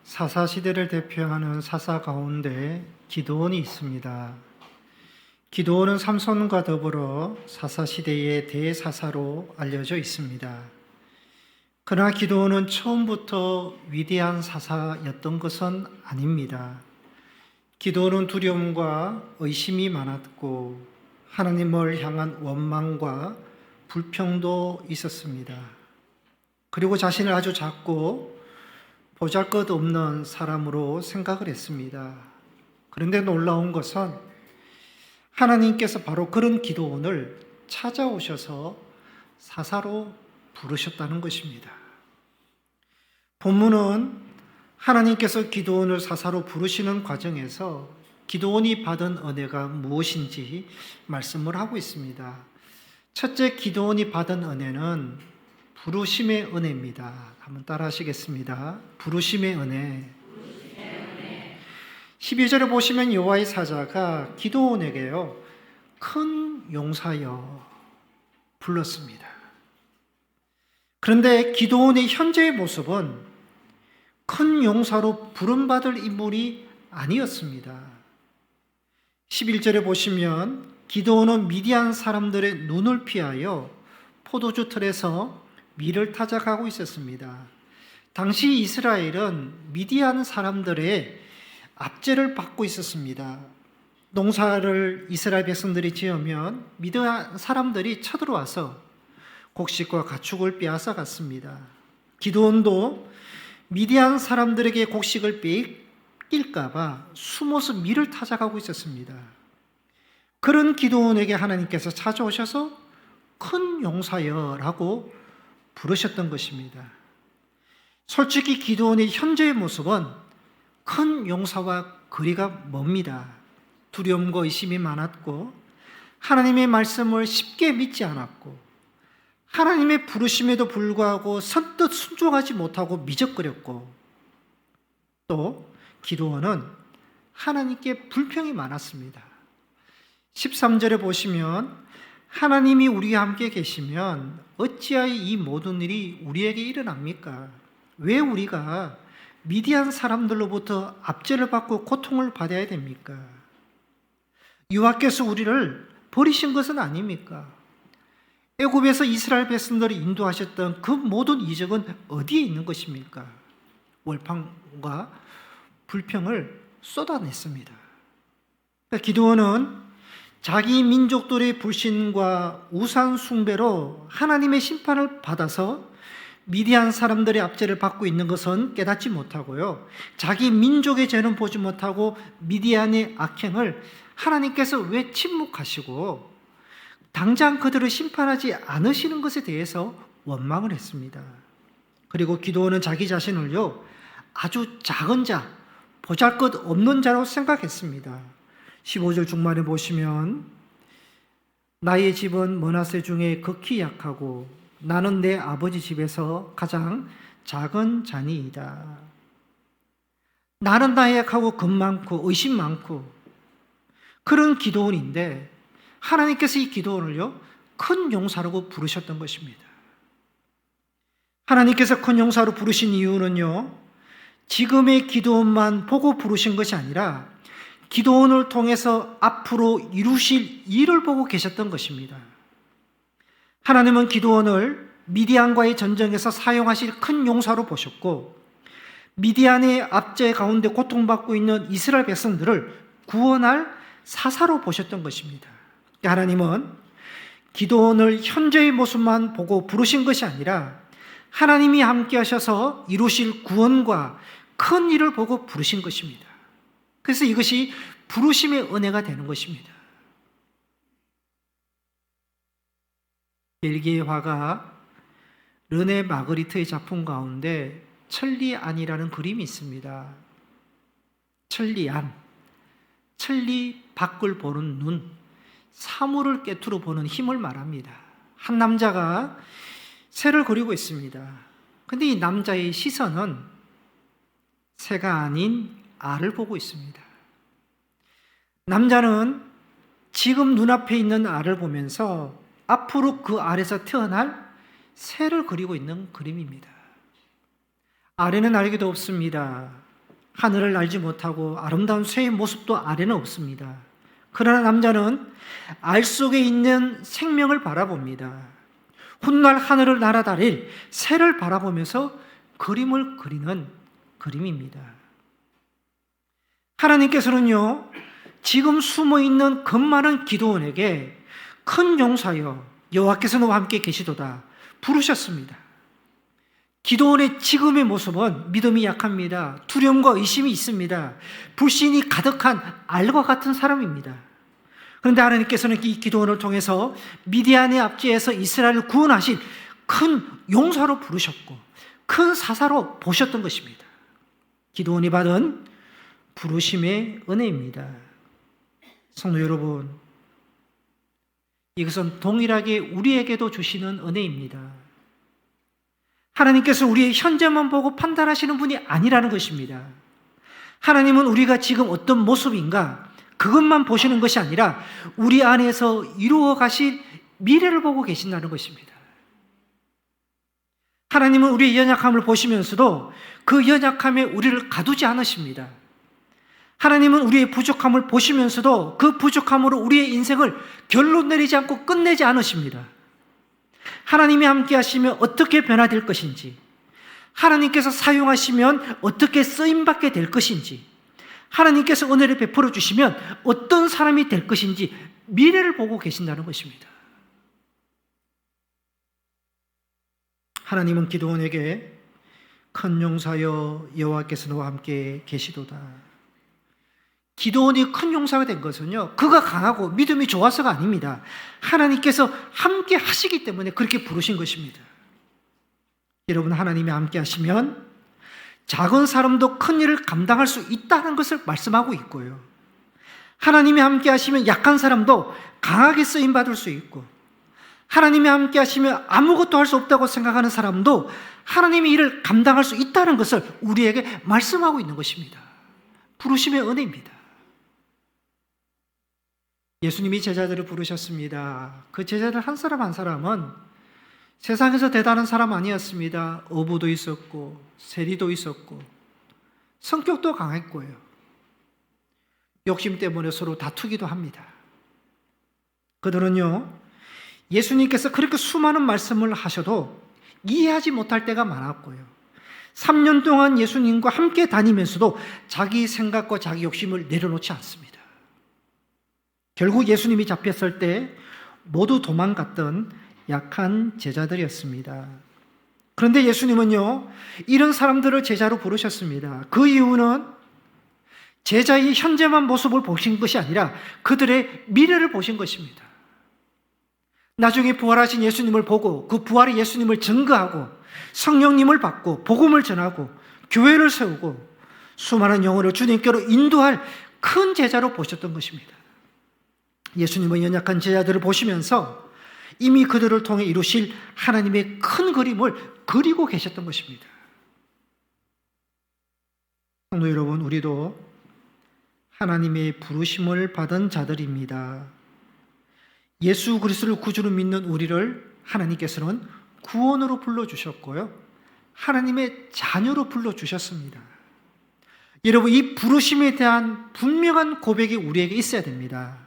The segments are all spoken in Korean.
사사시대를 대표하는 사사 가운데 기드온이 있습니다. 기드온은 삼손과 더불어 사사시대의 대사사로 알려져 있습니다. 그러나 기드온은 처음부터 위대한 사사였던 것은 아닙니다. 기드온은 두려움과 의심이 많았고 하나님을 향한 원망과 불평도 있었습니다. 그리고 자신을 아주 작고 보잘것없는 사람으로 생각을 했습니다. 그런데 놀라운 것은 하나님께서 바로 그런 기드온을 찾아오셔서 사사로 부르셨다는 것입니다. 본문은 하나님께서 기드온을 사사로 부르시는 과정에서 기드온이 받은 은혜가 무엇인지 말씀을 하고 있습니다. 첫째, 기드온이 받은 은혜는 부르심의 은혜입니다. 한번 따라 하시겠습니다. 부르심의 은혜. 12절에 보시면 여호와의 사자가 기드온에게요, 큰 용사여 불렀습니다. 그런데 기드온의 현재의 모습은 큰 용사로 부름받을 인물이 아니었습니다. 11절에 보시면 기드온은 미디안 사람들의 눈을 피하여 포도주 틀에서 밀을 타작하고 있었습니다. 당시 이스라엘은 미디안 사람들의 압제를 받고 있었습니다. 농사를 이스라엘 백성들이 지으면 미디안 사람들이 쳐들어와서 곡식과 가축을 빼앗아 갔습니다. 기드온도 미디안 사람들에게 곡식을 뺏길까 봐 숨어서 밀을 타작하고 있었습니다. 그런 기드온에게 하나님께서 찾아오셔서 큰 용사여라고 부르셨던 것입니다. 솔직히 기드온의 현재의 모습은 큰 용사와 거리가 멉니다. 두려움과 의심이 많았고 하나님의 말씀을 쉽게 믿지 않았고 하나님의 부르심에도 불구하고 선뜻 순종하지 못하고 미적거렸고 또 기드온은 하나님께 불평이 많았습니다. 13절에 보시면 하나님이 우리와 함께 계시면 어찌하여 이 모든 일이 우리에게 일어납니까? 왜 우리가 미디안 사람들로부터 압제를 받고 고통을 받아야 됩니까? 여호와께서 우리를 버리신 것은 아닙니까? 애굽에서 이스라엘 백성들을 인도하셨던 그 모든 이적은 어디에 있는 것입니까? 월팡과 불평을 쏟아냈습니다. 기드온은 자기 민족들의 불신과 우상 숭배로 하나님의 심판을 받아서 미디안 사람들의 압제를 받고 있는 것은 깨닫지 못하고요, 자기 민족의 죄는 보지 못하고 미디안의 악행을 하나님께서 왜 침묵하시고 당장 그들을 심판하지 않으시는 것에 대해서 원망을 했습니다. 그리고 기드온은 자기 자신을요, 아주 작은 자, 보잘것없는 자로 생각했습니다. 15절 중반에 보시면 나의 집은 므낫세 중에 극히 약하고 나는 내 아버지 집에서 가장 작은 자니이다. 나는 나약하고 겁 많고 의심 많고 그런 기드온인데 하나님께서 이 기드온을요, 큰 용사라고 부르셨던 것입니다. 하나님께서 큰 용사로 부르신 이유는요, 지금의 기드온만 보고 부르신 것이 아니라 기드온을 통해서 앞으로 이루실 일을 보고 계셨던 것입니다. 하나님은 기드온을 미디안과의 전쟁에서 사용하실 큰 용사로 보셨고 미디안의 압제 가운데 고통받고 있는 이스라엘 백성들을 구원할 사사로 보셨던 것입니다. 하나님은 기드온을 현재의 모습만 보고 부르신 것이 아니라 하나님이 함께 하셔서 이루실 구원과 큰 일을 보고 부르신 것입니다. 그래서 이것이 부르심의 은혜가 되는 것입니다. 벨기에 화가 르네 마그리트의 작품 가운데 천리안이라는 그림이 있습니다. 천리안, 천리 밖을 보는 눈, 사물을 꿰뚫어 보는 힘을 말합니다. 한 남자가 새를 그리고 있습니다. 그런데 이 남자의 시선은 새가 아닌 알을 보고 있습니다. 남자는 지금 눈앞에 있는 알을 보면서 앞으로 그 알에서 태어날 새를 그리고 있는 그림입니다. 알에는 날개도 없습니다. 하늘을 날지 못하고 아름다운 새의 모습도 아래는 없습니다. 그러나 남자는 알 속에 있는 생명을 바라봅니다. 훗날 하늘을 날아다닐 새를 바라보면서 그림을 그리는 그림입니다. 하나님께서는요, 지금 숨어있는 겁많은 기도원에게 큰 용사여 여호와께서 너와 함께 계시도다 부르셨습니다. 기도원의 지금의 모습은 믿음이 약합니다. 두려움과 의심이 있습니다. 불신이 가득한 알과 같은 사람입니다. 그런데 하나님께서는 이 기도원을 통해서 미디안의 압제에서 이스라엘을 구원하신 큰 용사로 부르셨고 큰 사사로 보셨던 것입니다. 기도원이 받은 부르심의 은혜입니다. 성도 여러분, 이것은 동일하게 우리에게도 주시는 은혜입니다. 하나님께서 우리의 현재만 보고 판단하시는 분이 아니라는 것입니다. 하나님은 우리가 지금 어떤 모습인가 그것만 보시는 것이 아니라 우리 안에서 이루어 가실 미래를 보고 계신다는 것입니다. 하나님은 우리의 연약함을 보시면서도 그 연약함에 우리를 가두지 않으십니다. 하나님은 우리의 부족함을 보시면서도 그 부족함으로 우리의 인생을 결론 내리지 않고 끝내지 않으십니다. 하나님이 함께 하시면 어떻게 변화될 것인지, 하나님께서 사용하시면 어떻게 쓰임받게 될 것인지, 하나님께서 은혜를 베풀어 주시면 어떤 사람이 될 것인지 미래를 보고 계신다는 것입니다. 하나님은 기드온에게 큰 용사여 여호와께서 너와 함께 계시도다. 기드온이 큰 용사가 된 것은요, 그가 강하고 믿음이 좋아서가 아닙니다. 하나님께서 함께 하시기 때문에 그렇게 부르신 것입니다. 여러분, 하나님이 함께 하시면 작은 사람도 큰 일을 감당할 수 있다는 것을 말씀하고 있고요, 하나님이 함께 하시면 약한 사람도 강하게 쓰임받을 수 있고, 하나님이 함께 하시면 아무것도 할 수 없다고 생각하는 사람도 하나님의 일을 감당할 수 있다는 것을 우리에게 말씀하고 있는 것입니다. 부르심의 은혜입니다. 예수님이 제자들을 부르셨습니다. 그 제자들 한 사람 한 사람은 세상에서 대단한 사람 아니었습니다. 어부도 있었고 세리도 있었고 성격도 강했고요, 욕심 때문에 서로 다투기도 합니다. 그들은요, 예수님께서 그렇게 수많은 말씀을 하셔도 이해하지 못할 때가 많았고요, 3년 동안 예수님과 함께 다니면서도 자기 생각과 자기 욕심을 내려놓지 않습니다. 결국 예수님이 잡혔을 때 모두 도망갔던 약한 제자들이었습니다. 그런데 예수님은요, 이런 사람들을 제자로 부르셨습니다. 그 이유는 제자의 현재만 모습을 보신 것이 아니라 그들의 미래를 보신 것입니다. 나중에 부활하신 예수님을 보고 그 부활의 예수님을 증거하고 성령님을 받고 복음을 전하고 교회를 세우고 수많은 영혼을 주님께로 인도할 큰 제자로 보셨던 것입니다. 예수님은 연약한 제자들을 보시면서 이미 그들을 통해 이루실 하나님의 큰 그림을 그리고 계셨던 것입니다. 성도 여러분, 우리도 하나님의 부르심을 받은 자들입니다. 예수 그리스도를 구주로 믿는 우리를 하나님께서는 구원으로 불러주셨고요, 하나님의 자녀로 불러주셨습니다. 여러분, 이 부르심에 대한 분명한 고백이 우리에게 있어야 됩니다.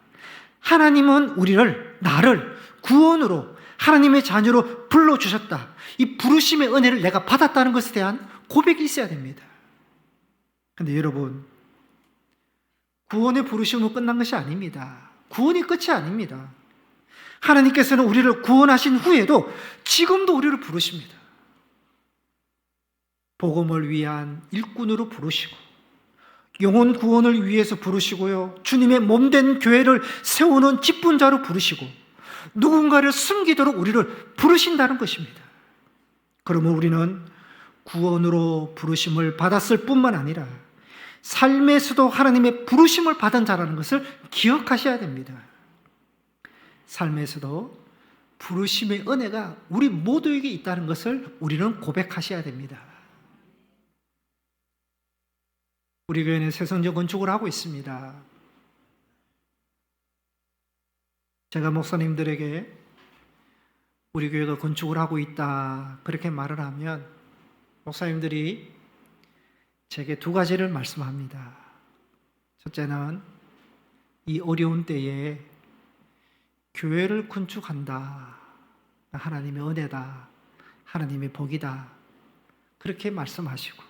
하나님은 우리를, 나를 구원으로 하나님의 자녀로 불러주셨다. 이 부르심의 은혜를 내가 받았다는 것에 대한 고백이 있어야 됩니다. 그런데 여러분, 구원의 부르심은 끝난 것이 아닙니다. 구원이 끝이 아닙니다. 하나님께서는 우리를 구원하신 후에도 지금도 우리를 부르십니다. 복음을 위한 일꾼으로 부르시고 영혼 구원을 위해서 부르시고요, 주님의 몸된 교회를 세우는 직분자로 부르시고 누군가를 숨기도록 우리를 부르신다는 것입니다. 그러면 우리는 구원으로 부르심을 받았을 뿐만 아니라 삶에서도 하나님의 부르심을 받은 자라는 것을 기억하셔야 됩니다. 삶에서도 부르심의 은혜가 우리 모두에게 있다는 것을 우리는 고백하셔야 됩니다. 우리 교회는 새성전 건축을 하고 있습니다. 제가 목사님들에게 우리 교회가 건축을 하고 있다 그렇게 말을 하면 목사님들이 제게 두 가지를 말씀합니다. 첫째는 이 어려운 때에 교회를 건축한다. 하나님의 은혜다. 하나님의 복이다. 그렇게 말씀하시고,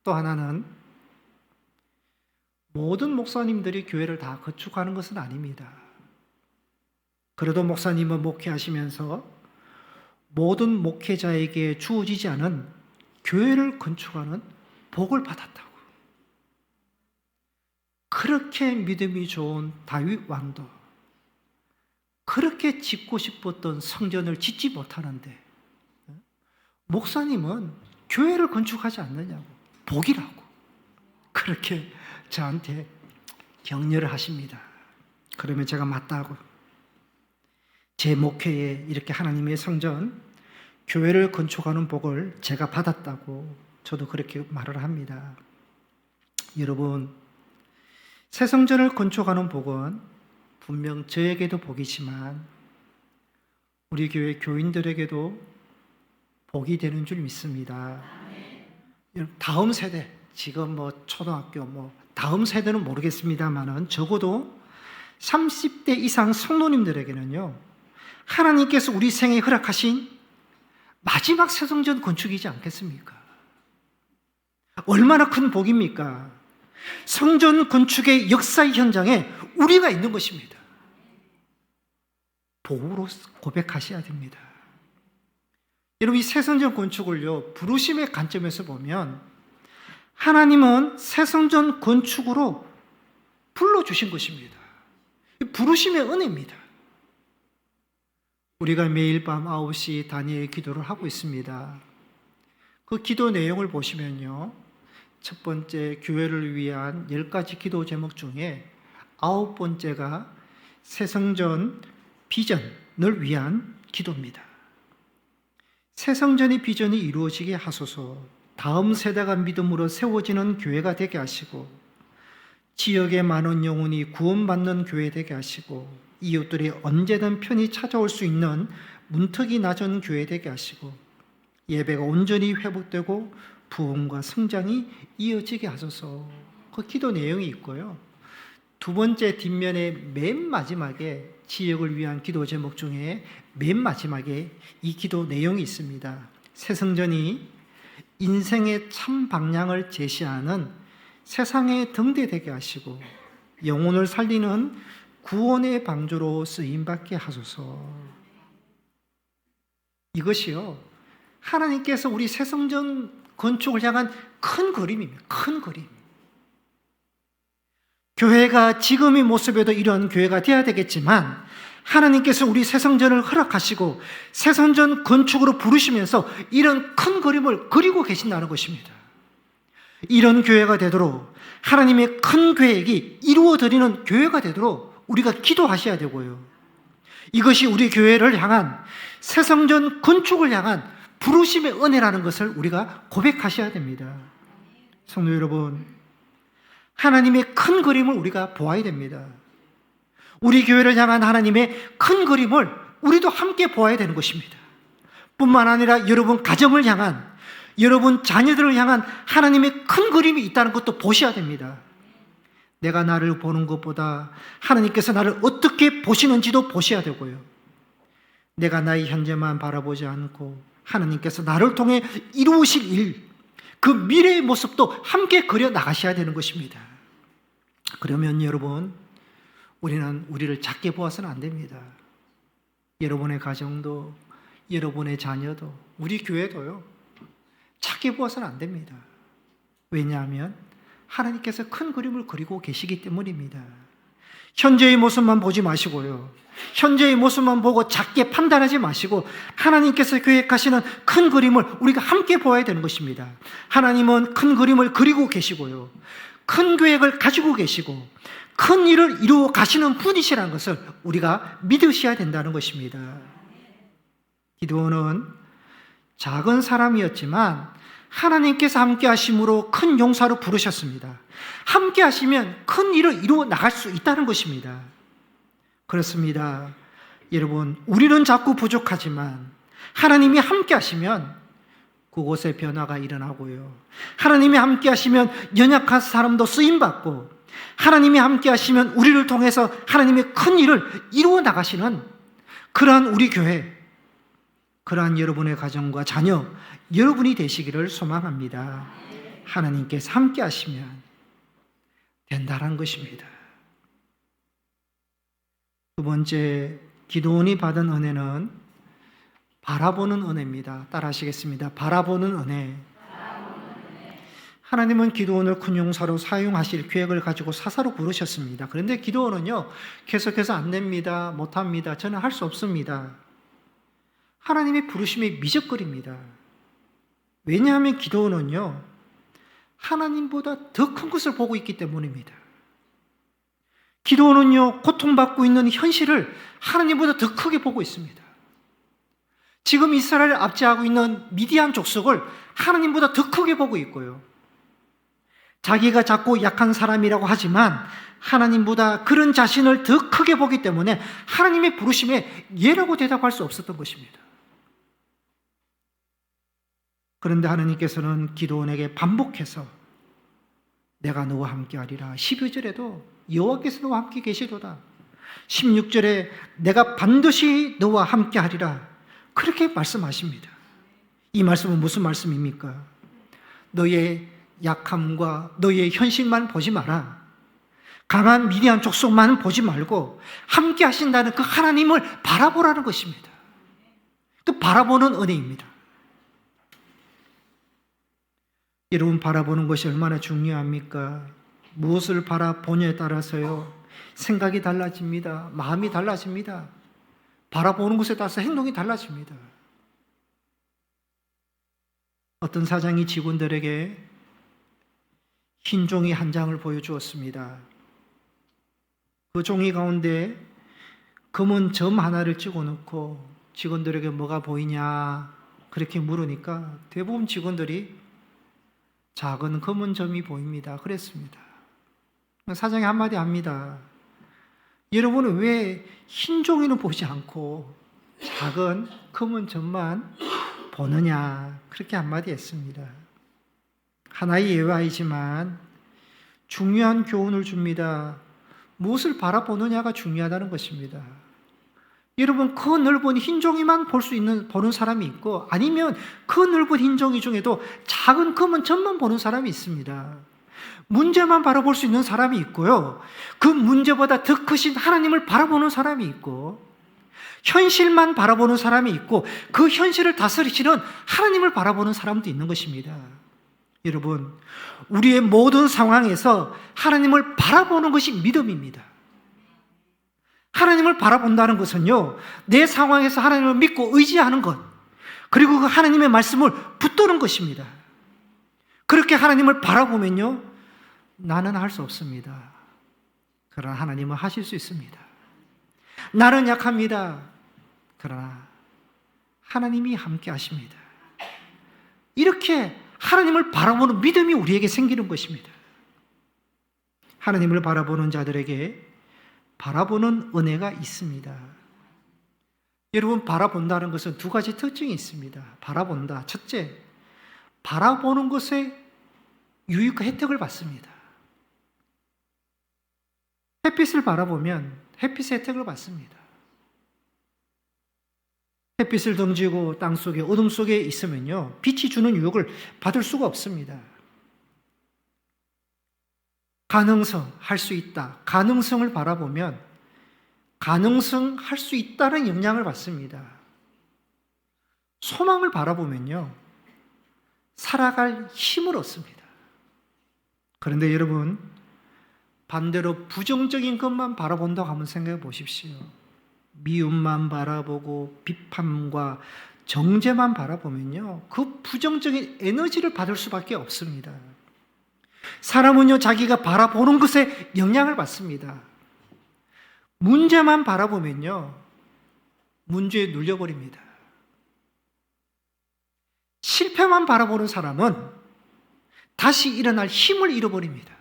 또 하나는 모든 목사님들이 교회를 다 건축하는 것은 아닙니다. 그래도 목사님은 목회하시면서 모든 목회자에게 주어지지 않은 교회를 건축하는 복을 받았다고. 그렇게 믿음이 좋은 다윗 왕도 그렇게 짓고 싶었던 성전을 짓지 못하는데 목사님은 교회를 건축하지 않느냐고, 복이라고 그렇게 저한테 격려를 하십니다. 그러면 제가 맞다고, 제 목회에 이렇게 하나님의 성전, 교회를 건축하는 복을 제가 받았다고 저도 그렇게 말을 합니다. 여러분, 새 성전을 건축하는 복은 분명 저에게도 복이지만 우리 교회 교인들에게도 복이 되는 줄 믿습니다. 다음 세대, 지금 초등학교 다음 세대는 모르겠습니다만은 적어도 30대 이상 성도님들에게는요, 하나님께서 우리 생에 허락하신 마지막 새 성전 건축이지 않겠습니까? 얼마나 큰 복입니까? 성전 건축의 역사의 현장에 우리가 있는 것입니다. 복으로 고백하셔야 됩니다. 여러분, 이 새 성전 건축을요, 부르심의 관점에서 보면 하나님은 새 성전 건축으로 불러주신 것입니다. 부르심의 은혜입니다. 우리가 매일 밤 9시 다니엘 기도를 하고 있습니다. 그 기도 내용을 보시면요, 첫 번째 교회를 위한 10가지 기도 제목 중에 9번째가 새 성전 비전을 위한 기도입니다. 새 성전의 비전이 이루어지게 하소서. 다음 세대가 믿음으로 세워지는 교회가 되게 하시고, 지역의 많은 영혼이 구원받는 교회 되게 하시고, 이웃들이 언제든 편히 찾아올 수 있는 문턱이 낮은 교회 되게 하시고, 예배가 온전히 회복되고 부흥과 성장이 이어지게 하소서. 그 기도 내용이 있고요. 두 번째 뒷면의 맨 마지막에 지역을 위한 기도 제목 중에 맨 마지막에 이 기도 내용이 있습니다. 새 성전이 인생의 참 방향을 제시하는 세상의 등대되게 하시고 영혼을 살리는 구원의 방주로 쓰임받게 하소서. 이것이요, 하나님께서 우리 새 성전 건축을 향한 큰 그림입니다. 큰 그림. 교회가 지금의 모습에도 이런 교회가 되어야 되겠지만 하나님께서 우리 새 성전을 허락하시고 새 성전 건축으로 부르시면서 이런 큰 그림을 그리고 계신다는 것입니다. 이런 교회가 되도록, 하나님의 큰 계획이 이루어지는 교회가 되도록 우리가 기도하셔야 되고요. 이것이 우리 교회를 향한 새 성전 건축을 향한 부르심의 은혜라는 것을 우리가 고백하셔야 됩니다. 성도 여러분, 하나님의 큰 그림을 우리가 보아야 됩니다. 우리 교회를 향한 하나님의 큰 그림을 우리도 함께 보아야 되는 것입니다. 뿐만 아니라 여러분 가정을 향한, 여러분 자녀들을 향한 하나님의 큰 그림이 있다는 것도 보셔야 됩니다. 내가 나를 보는 것보다 하나님께서 나를 어떻게 보시는지도 보셔야 되고요. 내가 나의 현재만 바라보지 않고 하나님께서 나를 통해 이루실 일, 그 미래의 모습도 함께 그려 나가셔야 되는 것입니다. 그러면 여러분, 우리는 우리를 작게 보아서는 안 됩니다. 여러분의 가정도, 여러분의 자녀도, 우리 교회도요, 작게 보아서는 안 됩니다. 왜냐하면 하나님께서 큰 그림을 그리고 계시기 때문입니다. 현재의 모습만 보지 마시고요, 현재의 모습만 보고 작게 판단하지 마시고 하나님께서 계획하시는 큰 그림을 우리가 함께 보아야 되는 것입니다. 하나님은 큰 그림을 그리고 계시고요, 큰 계획을 가지고 계시고 큰 일을 이루어 가시는 분이시라는 것을 우리가 믿으셔야 된다는 것입니다. 기드온은 작은 사람이었지만 하나님께서 함께 하심으로 큰 용사로 부르셨습니다. 함께 하시면 큰 일을 이루어 나갈 수 있다는 것입니다. 그렇습니다. 여러분, 우리는 자꾸 부족하지만 하나님이 함께 하시면 그곳에 변화가 일어나고요. 하나님이 함께 하시면 연약한 사람도 쓰임받고, 하나님이 함께 하시면 우리를 통해서 하나님의 큰 일을 이루어 나가시는 그러한 우리 교회, 그러한 여러분의 가정과 자녀, 여러분이 되시기를 소망합니다. 하나님께서 함께 하시면 된다는 것입니다. 두 번째, 기도원이 받은 은혜는 바라보는 은혜입니다. 따라 하시겠습니다. 바라보는 은혜. 하나님은 기도원을 큰 용사로 사용하실 계획을 가지고 사사로 부르셨습니다. 그런데 기도원은요, 계속해서 안 됩니다, 못합니다, 저는 할 수 없습니다. 하나님의 부르심에 미적거립니다. 왜냐하면 기도원은요, 하나님보다 더 큰 것을 보고 있기 때문입니다. 기도원은요, 고통받고 있는 현실을 하나님보다 더 크게 보고 있습니다. 지금 이스라엘을 압제하고 있는 미디안 족속을 하나님보다 더 크게 보고 있고요. 자기가 작고 약한 사람이라고 하지만 하나님보다 그런 자신을 더 크게 보기 때문에 하나님의 부르심에 예라고 대답할 수 없었던 것입니다. 그런데 하나님께서는 기도원에게 반복해서 내가 너와 함께 하리라. 12절에도 여호와께서 너와 함께 계시도다. 16절에 내가 반드시 너와 함께 하리라. 그렇게 말씀하십니다. 이 말씀은 무슨 말씀입니까? 너의 약함과 너의 현실만 보지 마라. 강한 미디안 족속만 보지 말고 함께 하신다는 그 하나님을 바라보라는 것입니다. 그 바라보는 은혜입니다. 여러분, 바라보는 것이 얼마나 중요합니까? 무엇을 바라보냐에 따라서요, 생각이 달라집니다. 마음이 달라집니다. 바라보는 것에 따라서 행동이 달라집니다. 어떤 사장이 직원들에게 흰 종이 한 장을 보여주었습니다. 그 종이 가운데 검은 점 하나를 찍어놓고 직원들에게 뭐가 보이냐 그렇게 물으니까 대부분 직원들이 작은 검은 점이 보입니다 그랬습니다. 사장이 한마디 합니다. 여러분은 왜 흰 종이는 보지 않고 작은 검은 점만 보느냐, 그렇게 한마디 했습니다. 하나의 예화이지만 중요한 교훈을 줍니다. 무엇을 바라보느냐가 중요하다는 것입니다. 여러분, 그 넓은 흰 종이만 보는 사람이 있고, 아니면 그 넓은 흰 종이 중에도 작은 검은 점만 보는 사람이 있습니다. 문제만 바라볼 수 있는 사람이 있고요, 그 문제보다 더 크신 하나님을 바라보는 사람이 있고, 현실만 바라보는 사람이 있고, 그 현실을 다스리시는 하나님을 바라보는 사람도 있는 것입니다. 여러분, 우리의 모든 상황에서 하나님을 바라보는 것이 믿음입니다. 하나님을 바라본다는 것은요, 내 상황에서 하나님을 믿고 의지하는 것, 그리고 그 하나님의 말씀을 붙드는 것입니다. 그렇게 하나님을 바라보면요, 나는 할 수 없습니다. 그러나 하나님은 하실 수 있습니다. 나는 약합니다. 그러나 하나님이 함께 하십니다. 이렇게 하나님을 바라보는 믿음이 우리에게 생기는 것입니다. 하나님을 바라보는 자들에게 바라보는 은혜가 있습니다. 여러분, 바라본다는 것은 두 가지 특징이 있습니다. 바라본다. 첫째, 바라보는 것에 유익과 혜택을 받습니다. 햇빛을 바라보면 햇빛의 혜택을 받습니다. 햇빛을 등지고 땅 속에 어둠 속에 있으면요, 빛이 주는 유혹을 받을 수가 없습니다. 가능성, 할 수 있다. 가능성을 바라보면 가능성, 할 수 있다는 영향을 받습니다. 소망을 바라보면요, 살아갈 힘을 얻습니다. 그런데 여러분, 반대로 부정적인 것만 바라본다고 한번 생각해 보십시오. 미움만 바라보고 비판과 정죄만 바라보면요, 그 부정적인 에너지를 받을 수밖에 없습니다. 사람은요, 자기가 바라보는 것에 영향을 받습니다. 문제만 바라보면요, 문제에 눌려버립니다. 실패만 바라보는 사람은 다시 일어날 힘을 잃어버립니다.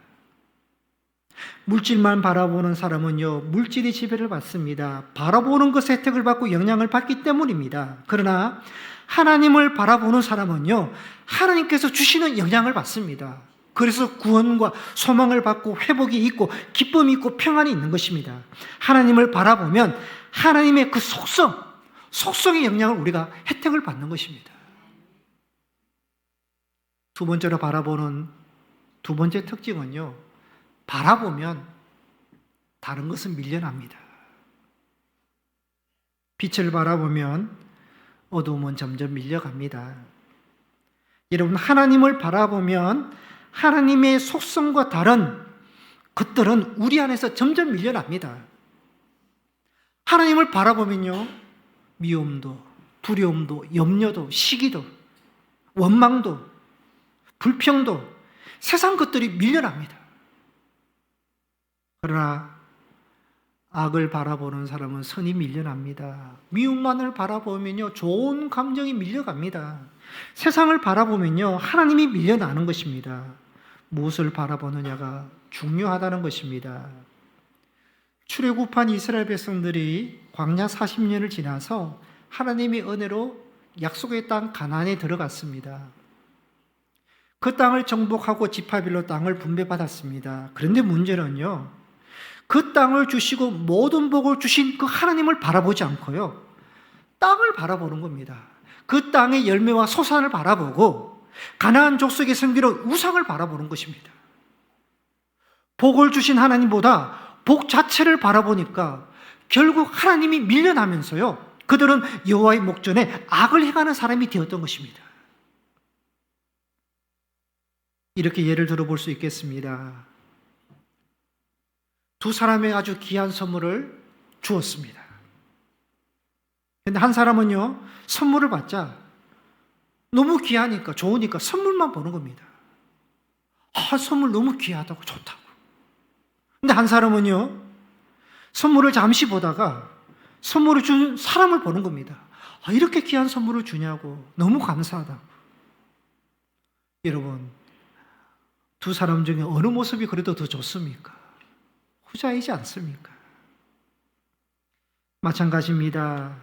물질만 바라보는 사람은요, 물질의 지배를 받습니다. 바라보는 것에 혜택을 받고 영향을 받기 때문입니다. 그러나 하나님을 바라보는 사람은요, 하나님께서 주시는 영향을 받습니다. 그래서 구원과 소망을 받고 회복이 있고 기쁨이 있고 평안이 있는 것입니다. 하나님을 바라보면 하나님의 그 속성의 영향을 우리가 혜택을 받는 것입니다. 두 번째로 바라보는 두 번째 특징은요, 바라보면 다른 것은 밀려납니다. 빛을 바라보면 어두움은 점점 밀려갑니다. 여러분, 하나님을 바라보면 하나님의 속성과 다른 것들은 우리 안에서 점점 밀려납니다. 하나님을 바라보면요, 미움도, 두려움도, 염려도, 시기도, 원망도, 불평도, 세상 것들이 밀려납니다. 그러나 악을 바라보는 사람은 선이 밀려납니다. 미움만을 바라보면요, 좋은 감정이 밀려갑니다. 세상을 바라보면요, 하나님이 밀려나는 것입니다. 무엇을 바라보느냐가 중요하다는 것입니다. 출애굽한 이스라엘 백성들이 광야 40년을 지나서 하나님의 은혜로 약속의 땅 가나안에 들어갔습니다. 그 땅을 정복하고 지파별로 땅을 분배받았습니다. 그런데 문제는요, 그 땅을 주시고 모든 복을 주신 그 하나님을 바라보지 않고요, 땅을 바라보는 겁니다. 그 땅의 열매와 소산을 바라보고 가나안 족속의 섬기는 우상을 바라보는 것입니다. 복을 주신 하나님보다 복 자체를 바라보니까 결국 하나님이 밀려나면서요, 그들은 여호와의 목전에 악을 행하는 사람이 되었던 것입니다. 이렇게 예를 들어볼 수 있겠습니다. 두 사람의 아주 귀한 선물을 주었습니다. 그런데 한 사람은요, 선물을 받자 너무 귀하니까, 좋으니까 선물만 보는 겁니다. 선물 너무 귀하다고, 좋다고. 근데 한 사람은요, 선물을 잠시 보다가 선물을 준 사람을 보는 겁니다. 이렇게 귀한 선물을 주냐고, 너무 감사하다고. 여러분, 두 사람 중에 어느 모습이 그래도 더 좋습니까? 후자이지 않습니까? 마찬가지입니다.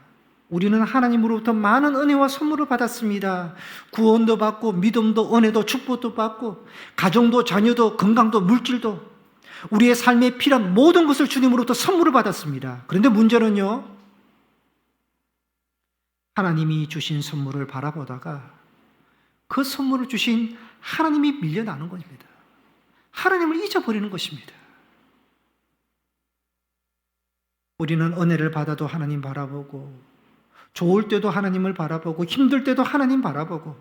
우리는 하나님으로부터 많은 은혜와 선물을 받았습니다. 구원도 받고 믿음도 은혜도 축복도 받고 가정도 자녀도 건강도 물질도 우리의 삶에 필요한 모든 것을 주님으로부터 선물을 받았습니다. 그런데 문제는요, 하나님이 주신 선물을 바라보다가 그 선물을 주신 하나님이 밀려나는 것입니다. 하나님을 잊어버리는 것입니다. 우리는 은혜를 받아도 하나님 바라보고, 좋을 때도 하나님을 바라보고, 힘들 때도 하나님 바라보고,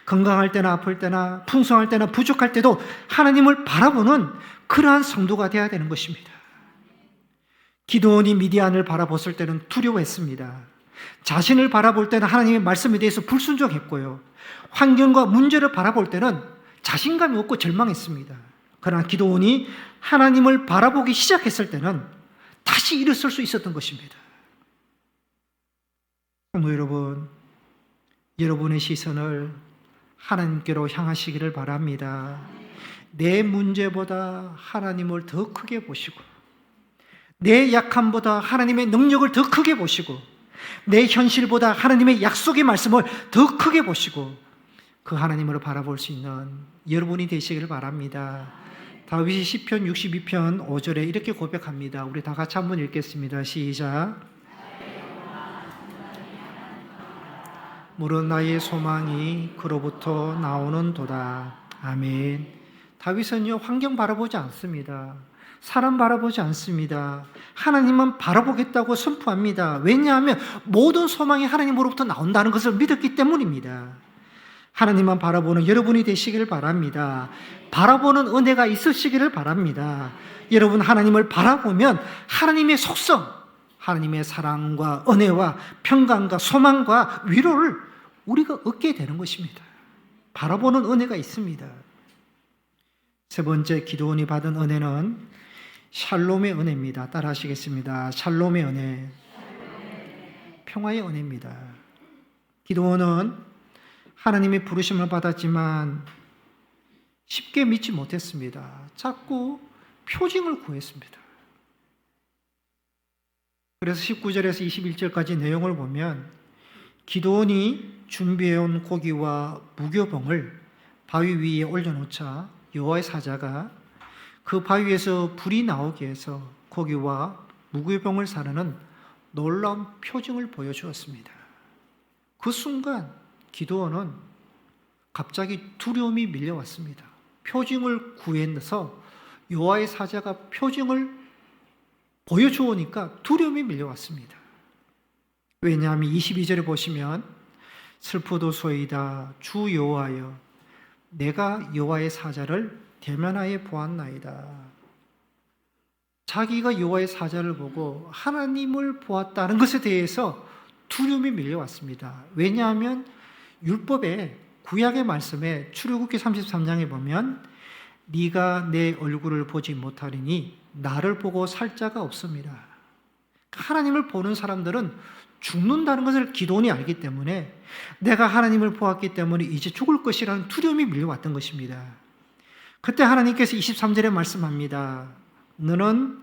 건강할 때나 아플 때나 풍성할 때나 부족할 때도 하나님을 바라보는 그러한 성도가 되어야 되는 것입니다. 기드온이 미디안을 바라봤을 때는 두려워했습니다. 자신을 바라볼 때는 하나님의 말씀에 대해서 불순종했고요, 환경과 문제를 바라볼 때는 자신감이 없고 절망했습니다. 그러나 기드온이 하나님을 바라보기 시작했을 때는 다시 일어설 수 있었던 것입니다. 성도 여러분, 여러분의 시선을 하나님께로 향하시기를 바랍니다. 내 문제보다 하나님을 더 크게 보시고, 내 약함보다 하나님의 능력을 더 크게 보시고, 내 현실보다 하나님의 약속의 말씀을 더 크게 보시고, 그 하나님을 바라볼 수 있는 여러분이 되시기를 바랍니다. 다윗이 시편 62편 5절에 이렇게 고백합니다. 우리 다 같이 한번 읽겠습니다. 시작. 물은 나의 소망이 그로부터 나오는 도다. 아멘. 다윗은요, 환경 바라보지 않습니다. 사람 바라보지 않습니다. 하나님은 바라보겠다고 선포합니다. 왜냐하면 모든 소망이 하나님으로부터 나온다는 것을 믿었기 때문입니다. 하나님만 바라보는 여러분이 되시기를 바랍니다. 바라보는 은혜가 있으시기를 바랍니다. 여러분, 하나님을 바라보면 하나님의 속성, 하나님의 사랑과 은혜와 평강과 소망과 위로를 우리가 얻게 되는 것입니다. 바라보는 은혜가 있습니다. 세 번째, 기드온이 받은 은혜는 샬롬의 은혜입니다. 따라 하시겠습니다. 샬롬의 은혜. 평화의 은혜입니다. 기드온은 하나님의 부르심을 받았지만 쉽게 믿지 못했습니다. 자꾸 표징을 구했습니다. 그래서 19절에서 21절까지 내용을 보면 기드온이 준비해온 고기와 무교병을 바위 위에 올려놓자 여호와의 사자가 그 바위에서 불이 나오게 해서 고기와 무교병을 사르는 놀라운 표징을 보여주었습니다. 그 순간 기드온은 갑자기 두려움이 밀려왔습니다. 표징을 구해서 여호와의 사자가 표징을 보여주오니까 두려움이 밀려왔습니다. 왜냐하면 22절에 보시면 슬프도소이다 주 여호와여 내가 여호와의 사자를 대면하여 보았나이다. 자기가 여호와의 사자를 보고 하나님을 보았다는 것에 대해서 두려움이 밀려왔습니다. 왜냐하면 율법에 구약의 말씀에 출애굽기 33장에 보면 네가 내 얼굴을 보지 못하리니 나를 보고 살 자가 없습니다. 하나님을 보는 사람들은 죽는다는 것을 기드온이 알기 때문에 내가 하나님을 보았기 때문에 이제 죽을 것이라는 두려움이 밀려왔던 것입니다. 그때 하나님께서 23절에 말씀합니다. 너는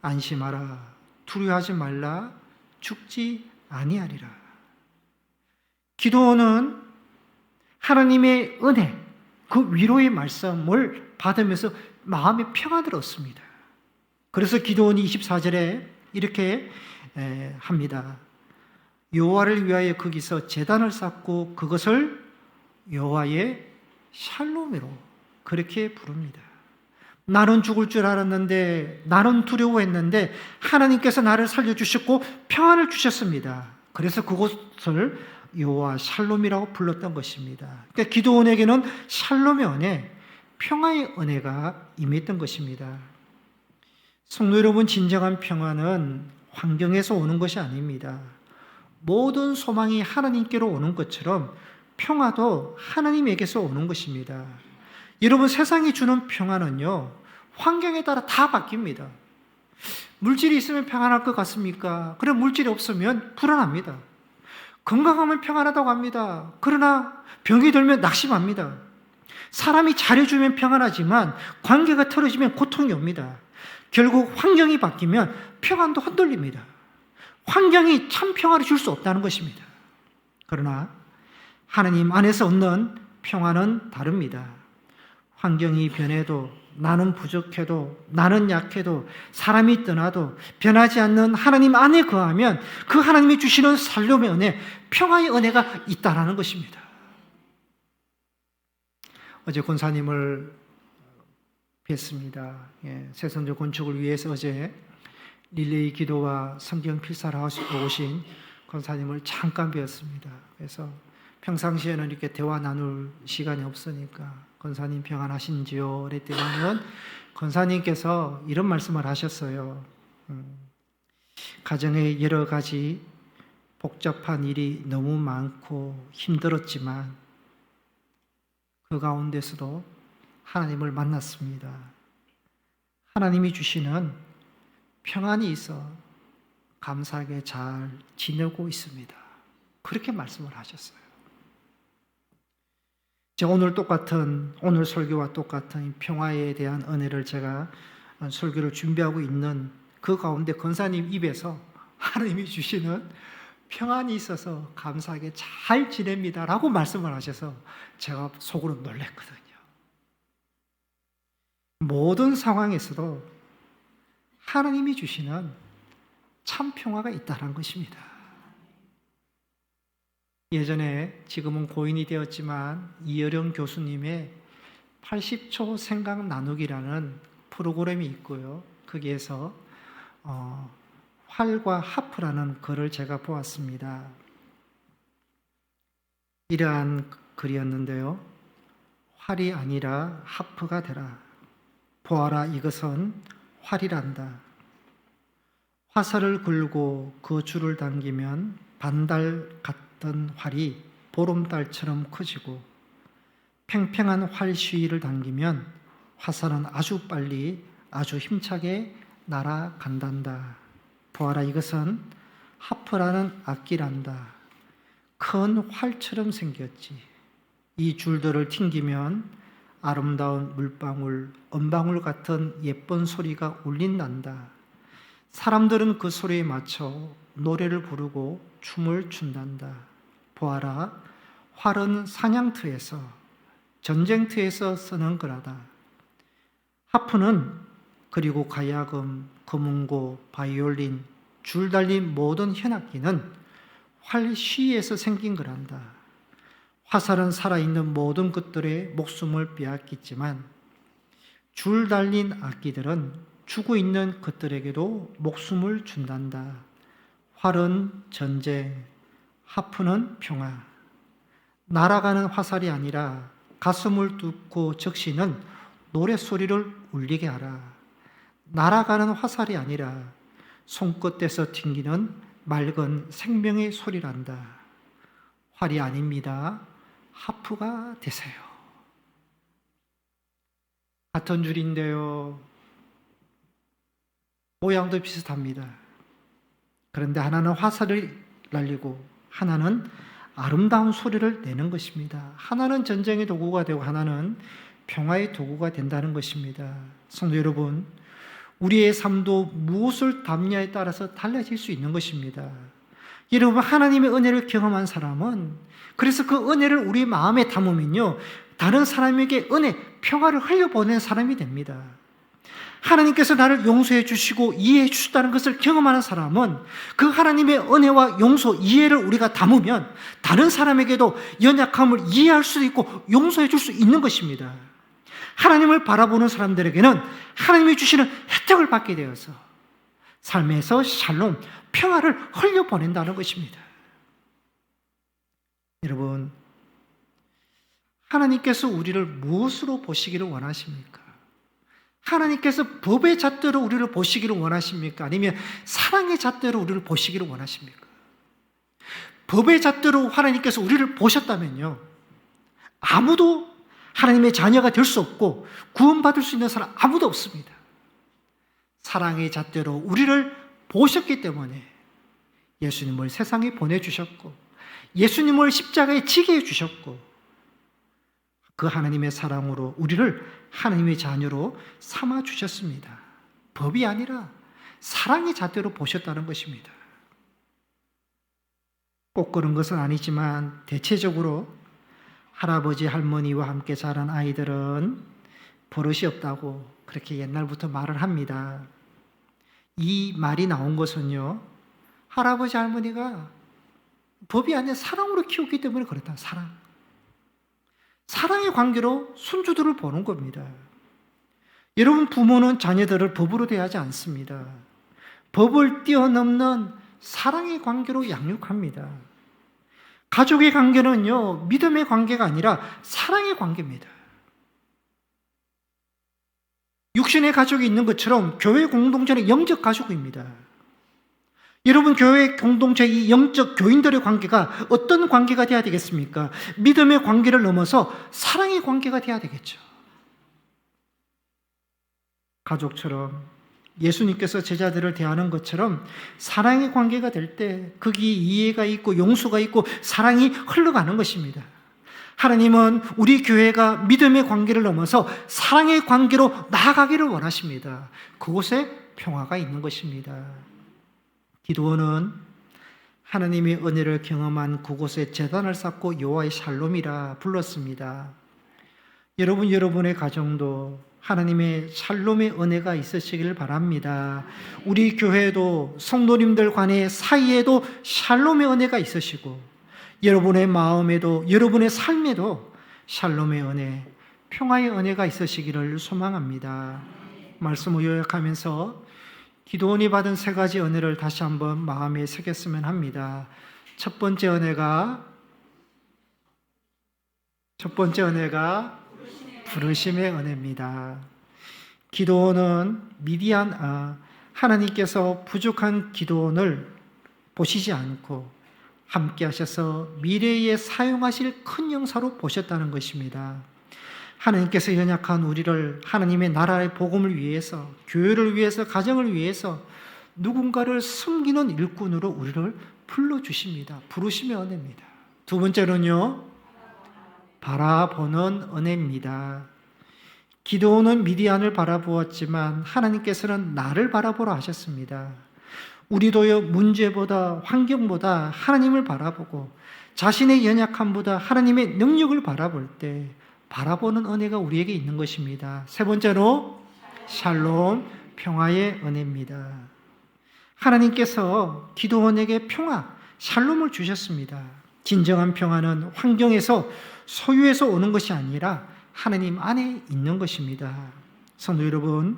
안심하라 두려워하지 말라 죽지 아니하리라. 기드온은 하나님의 은혜 그 위로의 말씀을 받으면서 마음에 평안을 얻습니다. 그래서 기드온이 24절에 이렇게 합니다. 여호와를 위하여 거기서 제단을 쌓고 그것을 여호와의 샬롬으로 그렇게 부릅니다. 나는 죽을 줄 알았는데 나는 두려워했는데 하나님께서 나를 살려주셨고 평안을 주셨습니다. 그래서 그것을 여호와 샬롬이라고 불렀던 것입니다. 그러니까 기드온에게는 샬롬의 은혜, 평화의 은혜가 임했던 것입니다. 성도 여러분, 진정한 평화는 환경에서 오는 것이 아닙니다. 모든 소망이 하나님께로 오는 것처럼 평화도 하나님에게서 오는 것입니다. 여러분, 세상이 주는 평화는요, 환경에 따라 다 바뀝니다. 물질이 있으면 평안할 것 같습니까? 그럼 물질이 없으면 불안합니다. 건강하면 평안하다고 합니다. 그러나 병이 들면 낙심합니다. 사람이 잘해주면 평안하지만 관계가 틀어지면 고통이 옵니다. 결국 환경이 바뀌면 평안도 흔들립니다. 환경이 참 평화를 줄 수 없다는 것입니다. 그러나 하나님 안에서 얻는 평화는 다릅니다. 환경이 변해도 나는 부족해도 나는 약해도 사람이 떠나도 변하지 않는 하나님 안에 거하면 그 하나님이 주시는 살롬의 은혜, 평화의 은혜가 있다라는 것입니다. 어제 권사님을 뵀습니다. 새선교 건축을 위해서 어제 릴레이 기도와 성경 필사를 하시고 오신 권사님을 잠깐 뵈었습니다. 그래서 평상시에는 이렇게 대화 나눌 시간이 없으니까 권사님 평안하신지요? 그랬더니는 권사님께서 이런 말씀을 하셨어요. 가정에 여러 가지 복잡한 일이 너무 많고 힘들었지만 그 가운데서도 하나님을 만났습니다. 하나님이 주시는 평안이 있어 감사하게 잘 지내고 있습니다. 그렇게 말씀을 하셨어요. 오늘 설교와 똑같은 평화에 대한 은혜를 제가 설교를 준비하고 있는 그 가운데 권사님 입에서 하나님이 주시는 평안이 있어서 감사하게 잘 지냅니다 라고 말씀을 하셔서 제가 속으로 놀랐거든요. 모든 상황에서도 하나님이 주시는 참 평화가 있다는 것입니다. 예전에 지금은 고인이 되었지만 이어령 교수님의 80초 생각 나누기라는 프로그램이 있고요. 거기에서 활과 하프라는 글을 제가 보았습니다. 이러한 글이었는데요. 활이 아니라 하프가 되라. 보아라, 이것은 활이란다. 화살을 걸고 그 줄을 당기면 반달 같던 활이 보름달처럼 커지고 팽팽한 활 시위를 당기면 화살은 아주 빨리 아주 힘차게 날아간단다. 보아라, 이것은 하프라는 악기란다. 큰 활처럼 생겼지. 이 줄들을 튕기면 아름다운 물방울, 은방울 같은 예쁜 소리가 울린단다. 사람들은 그 소리에 맞춰 노래를 부르고 춤을 춘단다. 보아라, 활은 사냥터에서, 전쟁터에서 쓰는 거라다. 하프는, 그리고 가야금, 금은고, 바이올린, 줄 달린 모든 현악기는 활쉬에서 생긴 거란다. 화살은 살아있는 모든 것들의 목숨을 빼앗겼지만 줄 달린 악기들은 죽어 있는 것들에게도 목숨을 준단다. 활은 전쟁, 하프는 평화. 날아가는 화살이 아니라 가슴을 뚫고 적시는 노랫소리를 울리게 하라. 날아가는 화살이 아니라 손끝에서 튕기는 맑은 생명의 소리란다. 활이 아닙니다. 하프가 되세요. 같은 줄인데요, 모양도 비슷합니다. 그런데 하나는 화살을 날리고 하나는 아름다운 소리를 내는 것입니다. 하나는 전쟁의 도구가 되고 하나는 평화의 도구가 된다는 것입니다. 성도 여러분, 우리의 삶도 무엇을 담냐에 따라서 달라질 수 있는 것입니다. 여러분, 하나님의 은혜를 경험한 사람은, 그래서 그 은혜를 우리 마음에 담으면요, 다른 사람에게 은혜, 평화를 흘려보내는 사람이 됩니다. 하나님께서 나를 용서해 주시고 이해해 주셨다는 것을 경험하는 사람은 그 하나님의 은혜와 용서, 이해를 우리가 담으면 다른 사람에게도 연약함을 이해할 수도 있고 용서해 줄 수 있는 것입니다. 하나님을 바라보는 사람들에게는 하나님이 주시는 혜택을 받게 되어서 삶에서 샬롬, 평화를 흘려보낸다는 것입니다. 여러분, 하나님께서 우리를 무엇으로 보시기를 원하십니까? 하나님께서 법의 잣대로 우리를 보시기를 원하십니까? 아니면 사랑의 잣대로 우리를 보시기를 원하십니까? 법의 잣대로 하나님께서 우리를 보셨다면요, 아무도 하나님의 자녀가 될 수 없고 구원받을 수 있는 사람 아무도 없습니다. 사랑의 잣대로 우리를 보셨기 때문에 예수님을 세상에 보내주셨고 예수님을 십자가에 지게 해주셨고 그 하나님의 사랑으로 우리를 하나님의 자녀로 삼아주셨습니다. 법이 아니라 사랑의 잣대로 보셨다는 것입니다. 꼭 그런 것은 아니지만 대체적으로 할아버지, 할머니와 함께 자란 아이들은 버릇이 없다고 그렇게 옛날부터 말을 합니다. 이 말이 나온 것은요, 할아버지, 할머니가 법이 아니라 사랑으로 키웠기 때문에 그렇다. 사랑의 관계로 손주들을 보는 겁니다. 여러분, 부모는 자녀들을 법으로 대하지 않습니다. 법을 뛰어넘는 사랑의 관계로 양육합니다. 가족의 관계는요, 믿음의 관계가 아니라 사랑의 관계입니다. 육신의 가족이 있는 것처럼 교회 공동체는 영적 가족입니다. 여러분, 교회 공동체 이 영적 교인들의 관계가 어떤 관계가 되어야 되겠습니까? 믿음의 관계를 넘어서 사랑의 관계가 되어야 되겠죠. 가족처럼 예수님께서 제자들을 대하는 것처럼 사랑의 관계가 될 때 거기 이해가 있고 용서가 있고 사랑이 흘러가는 것입니다. 하나님은 우리 교회가 믿음의 관계를 넘어서 사랑의 관계로 나아가기를 원하십니다. 그곳에 평화가 있는 것입니다. 기드온은 하나님의 은혜를 경험한 그곳에 제단을 쌓고 여호와의 샬롬이라 불렀습니다. 여러분, 여러분의 가정도 하나님의 샬롬의 은혜가 있으시길 바랍니다. 우리 교회도 성도님들 간의 사이에도 샬롬의 은혜가 있으시고 여러분의 마음에도 여러분의 삶에도 샬롬의 은혜, 평화의 은혜가 있으시기를 소망합니다. 말씀을 요약하면서 기도원이 받은 세 가지 은혜를 다시 한번 마음에 새겼으면 합니다. 첫 번째 은혜가 부르심의 은혜입니다. 기도원은 하나님께서 부족한 기도원을 보시지 않고 함께 하셔서 미래에 사용하실 큰 영사로 보셨다는 것입니다. 하나님께서 연약한 우리를 하나님의 나라의 복음을 위해서, 교회를 위해서, 가정을 위해서 누군가를 섬기는 일꾼으로 우리를 불러주십니다. 부르심의 은혜입니다. 두 번째로는요, 바라보는 은혜입니다. 기드온은 미디안을 바라보았지만 하나님께서는 나를 바라보라 하셨습니다. 우리도요, 문제보다 환경보다 하나님을 바라보고 자신의 연약함보다 하나님의 능력을 바라볼 때 바라보는 은혜가 우리에게 있는 것입니다. 세 번째로 샬롬, 평화의 은혜입니다. 하나님께서 기드온에게 평화, 샬롬을 주셨습니다. 진정한 평화는 환경에서 소유에서 오는 것이 아니라 하나님 안에 있는 것입니다. 성도 여러분,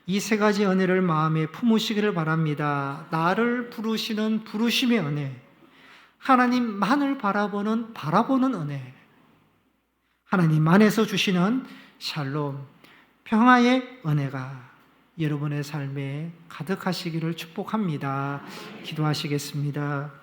이 세 가지 은혜를 마음에 품으시기를 바랍니다. 나를 부르시는 부르심의 은혜, 하나님만을 바라보는 은혜, 하나님 안에서 주시는 샬롬, 평화의 은혜가 여러분의 삶에 가득하시기를 축복합니다. 기도하시겠습니다.